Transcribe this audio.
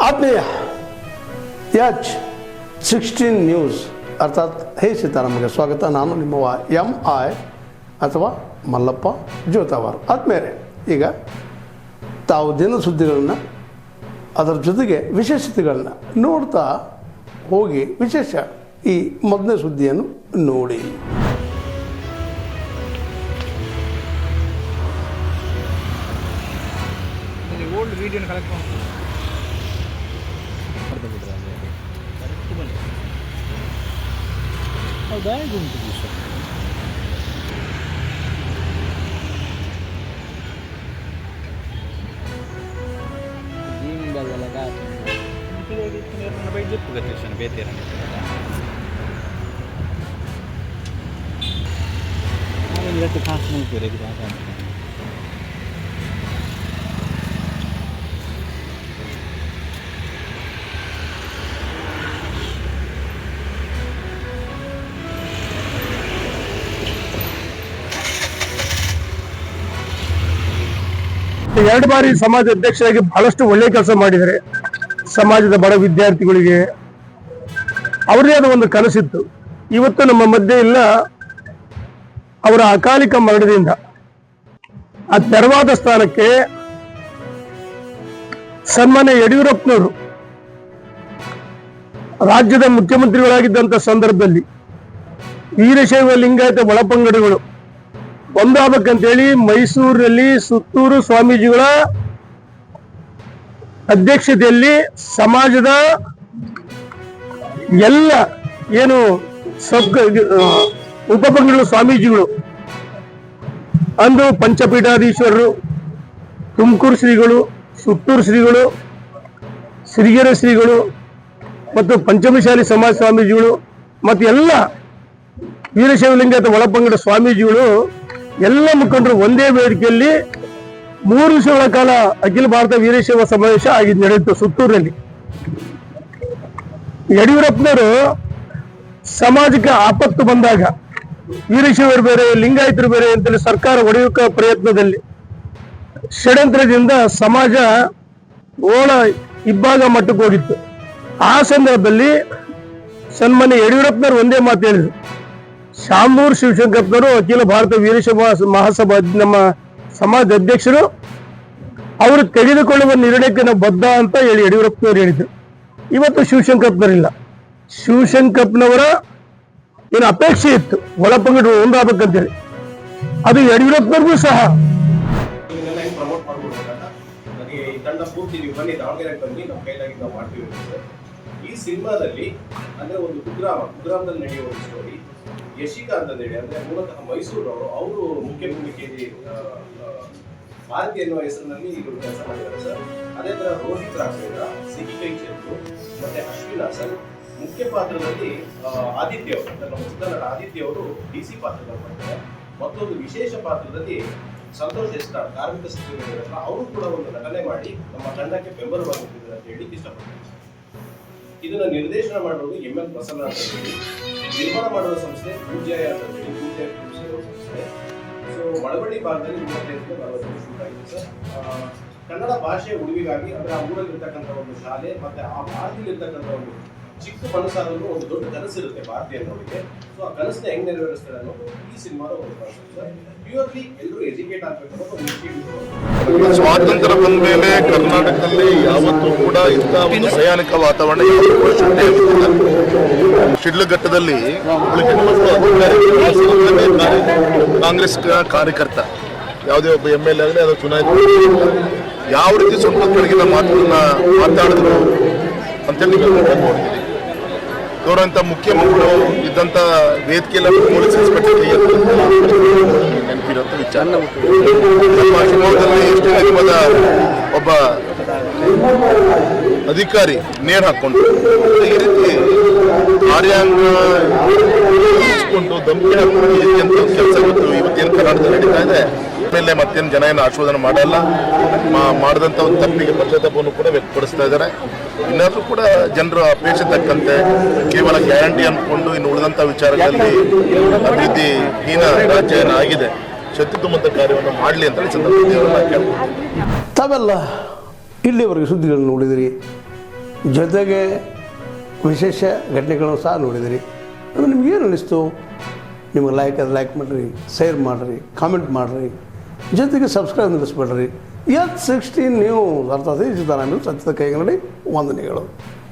ಆತ್ಮೀಯ H16 news ಅರ್ಥಾತ್ ಹೇ ಸೀತಾರಾಮಗೆ ಸ್ವಾಗತ. ನಾನು ನಿಮ್ಮವ MI ಅಥವಾ ಮಲ್ಲಪ್ಪ ಜೋತಾವಾರ್. ಆದ್ಮೇಲೆ ಈಗ ತಾವು ದಿನ ಸುದ್ದಿಗಳನ್ನು ಅದರ ಜೊತೆಗೆ ವಿಶೇಷತೆಗಳನ್ನ ನೋಡ್ತಾ ಹೋಗಿ ವಿಶೇಷ ಈ ಮೊದಲನೇ ಸುದ್ದಿಯನ್ನು ನೋಡಿ. ಓಲ್ಡ್ ವಿಡಿಯೋನ ಕಲೆಕ್ಟ್ ಮಾಡ್ಕೊಂಡು ಹೌದಾ ಉಂಟು ಸರ್. खास नहीं करेगी ಎರಡು ಬಾರಿ ಸಮಾಜ ಅಧ್ಯಕ್ಷರಾಗಿ ಬಹಳಷ್ಟು ಒಳ್ಳೆ ಕೆಲಸ ಮಾಡಿದ್ದಾರೆ. ಸಮಾಜದ ಬಡ ವಿದ್ಯಾರ್ಥಿಗಳಿಗೆ ಅವರದೇ ಆದ ಒಂದು ಕನಸಿತ್ತು. ಇವತ್ತು ನಮ್ಮ ಮಧ್ಯೆ ಇಲ್ಲ. ಅವರ ಅಕಾಲಿಕ ಮರಣದಿಂದ ಆ ತೆರವಾದ ಸ್ಥಾನಕ್ಕೆ ಸನ್ಮಾನ್ಯ ಯಡಿಯೂರಪ್ಪನವರು ರಾಜ್ಯದ ಮುಖ್ಯಮಂತ್ರಿಗಳಾಗಿದ್ದಂಥ ಸಂದರ್ಭದಲ್ಲಿ ವೀರಶೈವ ಲಿಂಗಾಯತ ಒಳಪಂಗಡಗಳು ಒಂದಾಗಬೇಕಂತೇಳಿ ಮೈಸೂರಿನಲ್ಲಿ ಸುತ್ತೂರು ಸ್ವಾಮೀಜಿಗಳ ಅಧ್ಯಕ್ಷತೆಯಲ್ಲಿ ಸಮಾಜದ ಎಲ್ಲ ಏನು ಉಪಪಂಗಡಗಳು ಸ್ವಾಮೀಜಿಗಳು ಅಂದು ಪಂಚಪೀಠಾಧೀಶ್ವರರು, ತುಮಕೂರು ಶ್ರೀಗಳು, ಸುತ್ತೂರು ಶ್ರೀಗಳು, ಸಿರಿಗೆರೆ ಶ್ರೀಗಳು ಮತ್ತು ಪಂಚಮಶಾಲಿ ಸಮಾಜ ಸ್ವಾಮೀಜಿಗಳು ಮತ್ತು ಎಲ್ಲ ವೀರಶೈವ ಲಿಂಗಾಯತ ಒಳಪಂಗಡ ಸ್ವಾಮೀಜಿಗಳು ಎಲ್ಲ ಮುಖಂಡರು ಒಂದೇ ವೇದಿಕೆಯಲ್ಲಿ 3 ದಿವಸಗಳ ಕಾಲ ಅಖಿಲ ಭಾರತ ವೀರಶೈವ ಸಮಾವೇಶ ನಡೆಯಿತು ಸುತ್ತೂರಿನಲ್ಲಿ. ಯಡಿಯೂರಪ್ಪನವರು ಸಮಾಜಕ್ಕೆ ಆಪತ್ತು ಬಂದಾಗ ವೀರಶೈವರು ಬೇರೆ ಲಿಂಗಾಯತರು ಬೇರೆ ಅಂತೇಳಿ ಸರ್ಕಾರ ಒಡೆಯುವ ಪ್ರಯತ್ನದಲ್ಲಿ ಷಡ್ಯಂತ್ರದಿಂದ ಸಮಾಜ ಓಳ ಇಬ್ಬಾಗ ಮಟ್ಟಕ್ಕೆ ಹೋಗಿತ್ತು. ಆ ಸಂದರ್ಭದಲ್ಲಿ ಸನ್ಮಾನ್ಯ ಯಡಿಯೂರಪ್ಪನವರು ಒಂದೇ ಮಾತು ಹೇಳಿದ್ರು, ಶಾಮನೂರು ಶಿವಶಂಕರಪ್ಪನವರು ಅಖಿಲ ಭಾರತ ವೀರಶೈವ ಮಹಾಸಭಾ ನಮ್ಮ ಸಮಾಜ ಅಧ್ಯಕ್ಷರು, ಅವರು ತೆಗೆದುಕೊಳ್ಳುವ ನಿರ್ಣಯಕ್ಕೆ ನಾವು ಬದ್ಧ ಅಂತ ಹೇಳಿ ಯಡಿಯೂರಪ್ಪನವರು ಹೇಳಿದ್ರು. ಇವತ್ತು ಶಿವಶಂಕರಪ್ಪನವರಿಲ್ಲ. ಶಿವಶಂಕರಪ್ಪನವರ ಏನು ಅಪೇಕ್ಷೆ ಇತ್ತು ಒಳಪಂಗಡ ಒಂದಾಗಬೇಕಂತೇಳಿ, ಅದು ಯಡಿಯೂರಪ್ಪನವ್ರಿಗೂ ಸಹ ಈ ಸಿನಿಮಾದಲ್ಲಿ ಅಂದ್ರೆ ಒಂದು ಕುಗ್ರಾಮದಲ್ಲಿ ನಡೆಯುವ ಒಂದು ಸ್ಟೋರಿ. ಯಶಿಕಾ ಅಂತ ಹೇಳಿ ಅಂದ್ರೆ ಮೂಲತಃ ಮೈಸೂರವರು, ಅವರು ಮುಖ್ಯ ಭೂಮಿಕೆಯಲ್ಲಿ ಭಾರತಿ ಎನ್ನುವ ಹೆಸರಿನಲ್ಲಿ ಇವರು ಕೆಲಸ ಮಾಡಿದ್ದಾರೆ ಸರ್. ಅದೇ ತರ ರೋಹಿತ್ ರಾಘವೇಂದ್ರ, ಸಿಹಿ ಕೈ ಚೆಂದು ಮತ್ತೆ ಅಶ್ವಿನ್ ಹಾಸನ್ ಮುಖ್ಯ ಪಾತ್ರದಲ್ಲಿ ಆದಿತ್ಯ ಅವರು, ನಮ್ಮ ಚಿತ್ರನಟ ಆದಿತ್ಯ ಅವರು DC ಪಾತ್ರದಲ್ಲಿ ಮಾಡ್ತಾರೆ. ಮತ್ತೊಂದು ವಿಶೇಷ ಪಾತ್ರದಲ್ಲಿ ಸಂತೋಷ್ ಎಸ್ಟಾರ್, ಕಾರ್ಮಿಕ ಸಚಿವರಿದ್ದಾರಲ್ಲ, ಅವರು ಕೂಡ ಒಂದು ನಟನೆ ಮಾಡಿ ನಮ್ಮ ತಂಡಕ್ಕೆ ಬೆಂಬಲವಾಗಿದ್ದಾರೆ ಅಂತ ಹೇಳಿ ಇಷ್ಟಪಡ್ತಾರೆ. ಇದನ್ನ ನಿರ್ದೇಶನ ಮಾಡೋದು ML ಪ್ರಸನ್ನ ಅಂತ ಹೇಳಿ, ನಿರ್ಮಾಣ ಮಾಡುವ ಸಂಸ್ಥೆ ಪೂಜ್ಯಾಯ ಅಂತ ಹೇಳಿ, ಪೂಜ್ಯ ಸಂಸ್ಥೆ. ಸೊ ಮಳವಳ್ಳಿ ಭಾಗದಲ್ಲಿ 35-40 ಶೂಟ್ ಆಗಿದೆ ಸರ್. ಕನ್ನಡ ಭಾಷೆಯ ಉಳಿವಿಗಾಗಿ ಅಂದ್ರೆ ಆ ಊರಲ್ಲಿರ್ತಕ್ಕಂಥ ಒಂದು ಶಾಲೆ ಮತ್ತೆ ಆ ಭಾರತದಲ್ಲಿರ್ತಕ್ಕಂಥ ಒಂದು ಚಿಕ್ಕ ಮನಸ್ಸಾದರೂ ಒಂದು ದೊಡ್ಡ ಕನಸಿರುತ್ತೆ ಭಾರತೀಯರಿಗೆ. ಸೊ ಆ ಕನಸನ್ನ ಹೆಂಗ್ ನೆರವೇರಿಸ್ತಾರೆ ಅನ್ನೋದು ಈ ಸಿನಿಮಾದ ಒಂದು ಕಾನ್ಸೆಪ್ಟ್ ಸರ್. ಪ್ಯೂರ್ಲಿ ಎಲ್ಲರೂ ಎಜುಕೇಟ್ ಆಗ್ಬೇಕು ಅನ್ನೋದು ಒಂದು ಸ್ವಾತಂತ್ರ್ಯ ಬಂದ ಮೇಲೆ ಕರ್ನಾಟಕದಲ್ಲಿ ಯಾವತ್ತೂ ಕೂಡ ಇಂಥ ಒಂದು ಭಯಾನಕ ವಾತಾವರಣ ಶಿಡ್ಲಘಟ್ಟದಲ್ಲಿ ಕಾಂಗ್ರೆಸ್ ಕಾರ್ಯಕರ್ತ ಯಾವುದೇ ಒಬ್ಬ MLA ಆಗಲಿ ಅದು ಚುನಾಯಿತ ಯಾವ ರೀತಿ ಸ್ವಂತ ಕಡೆಗಿನ ಮಾತುಗಳನ್ನ ಮಾತಾಡಿದ್ರು ಅಂತೇಳಿ ನೋಡಿದ್ದೀವಿ. ಗೌರವಂತ ಮುಖ್ಯಮಂತ್ರಿಗಳು ಇದ್ದಂಥ ವೇದಿಕೆಯಲ್ಲಿ ಪೊಲೀಸ್ ಇನ್ಸ್ಪೆಕ್ಟರ್ ನೆನಪಿರುವಂಥ ವಿಚಾರ. ನಮ್ಮ ಶಿವಮೊಗ್ಗದಲ್ಲಿ ಎಷ್ಟು ನಿಗಮದ ಒಬ್ಬ ಅಧಿಕಾರಿ ನೇಣು ಹಾಕ್ಕೊಂಡು ಈ ರೀತಿ ಕಾರ್ಯಾಂಗ ಧಮಕಿ ಹಾಕೊಂಡು ಕೆಲಸ ಇವತ್ತೇನು ಕರ್ನಾಟಕದಲ್ಲಿ ನಡೀತಾ ಇದೆ. ಮೇಲೆ ಮತ್ತೇನು ಜನ ಏನು ಆಶೀರ್ವಾದ ಮಾಡಲ್ಲ, ಮಾಡಿದಂಥ ಒಂದು ತಪ್ಪಿಗೆ ಪಶ್ಚಾತ್ತಾಪವನ್ನು ಕೂಡ ವ್ಯಕ್ತಪಡಿಸ್ತಾ ಇದ್ದಾರೆ. ಇನ್ನಾದರೂ ಕೂಡ ಜನರ ಅಪೇಕ್ಷೆ ತಕ್ಕಂತೆ ಕೇವಲ ಗ್ಯಾರಂಟಿ ಅಂದ್ಕೊಂಡು ಇನ್ನು ಉಳಿದಂಥ ವಿಚಾರಗಳಲ್ಲಿ ಅಭಿವೃದ್ಧಿ ಹೀನ ರಾಜ್ಯ ಆಗಿದೆ, ಶಕ್ತಿ ತುಂಬಂಥ ಕಾರ್ಯವನ್ನು ಮಾಡಲಿ ಅಂತೇಳಿ ಸಂದರ್ಭದಲ್ಲಿ ಕೇಳ್ಬೋದು. ತಾವೆಲ್ಲ ಇಲ್ಲಿವರೆಗೆ ಸುದ್ದಿಗಳನ್ನು ನೋಡಿದಿರಿ. ಜೊತೆಗೆ ವಿಶೇಷ ಘಟನೆಗಳನ್ನು ಸಹ ನೋಡಿದಿರಿ. ಅದು ನಿಮ್ಗೇನು ಅನ್ನಿಸ್ತು? ನಿಮಗೆ ಲೈಕ್ ಮಾಡಿರಿ, ಶೇರ್ ಮಾಡಿರಿ, ಕಾಮೆಂಟ್ ಮಾಡಿರಿ, ಜೊತೆಗೆ ಸಬ್ಸ್ಕ್ರೈಬ್ ನಿಲ್ಲಿಸ್ಬೇಡ್ರಿ. H16 ನ್ಯೂಸ್ ಅರ್ಥಾತ್ ಈ ಸಿದ್ದರಾಮಯ್ಯ ಸತ್ಯದ ಕೈಗನ್ನಡಿ ವಂದನೆಗಳು.